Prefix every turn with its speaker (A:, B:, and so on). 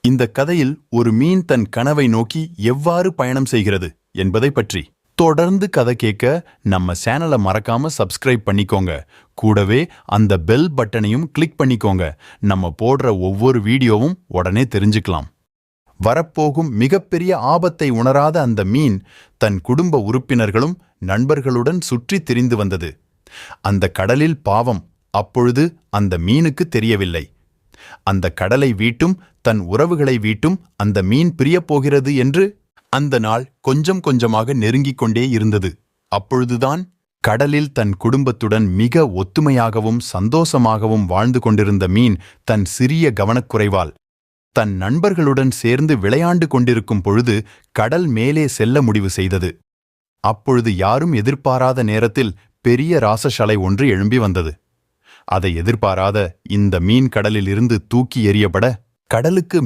A: இந்த கதையில் ஒரு மீன் தன் கனவை நோக்கி எவ்வாறு பயணம் செய்கிறது என்பதை பற்றி. தொடர்ந்து கதை கேட்க நம்ம சேனலை மறக்காம சப்ஸ்கிரைப் பண்ணிக்கோங்க. கூடவே அந்த பெல் பட்டனையும் கிளிக் பண்ணிக்கோங்க. நம்ம போடுற ஒவ்வொரு வீடியோவும் உடனே தெரிஞ்சுக்கலாம். வரப்போகும் மிகப்பெரிய ஆபத்தை உணராத அந்த மீன் தன் குடும்ப உறுப்பினர்களும் நண்பர்களுடன் சுற்றித் திரிந்து வந்தது. அந்த கடலில் பாவம் அப்பொழுது அந்த மீனுக்கு தெரியவில்லை. அந்த கடலை வீட்டும் தன் உறவுகளை வீட்டும் அந்த மீன் பிரியப்போகிறது என்று. அந்த நாள் கொஞ்சம் கொஞ்சமாக நெருங்கிக் கொண்டே இருந்தது. அப்பொழுதுதான் கடலில் தன் குடும்பத்துடன் மிக ஒத்துமையாகவும் சந்தோஷமாகவும் வாழ்ந்து கொண்டிருந்த மீன் தன் சிறிய கவனக்குறைவால் தன் நண்பர்களுடன் சேர்ந்து விளையாண்டு கொண்டிருக்கும் பொழுது கடல் மேலே செல்ல முடிவு செய்தது. அப்பொழுது யாரும் எதிர்பாராத நேரத்தில் பெரிய ராசசலை ஒன்று எழும்பி வந்தது. அதை எதிர்பாராத இந்த மீன் கடலில் இருந்து தூக்கி எறியப்பட கடலுக்கு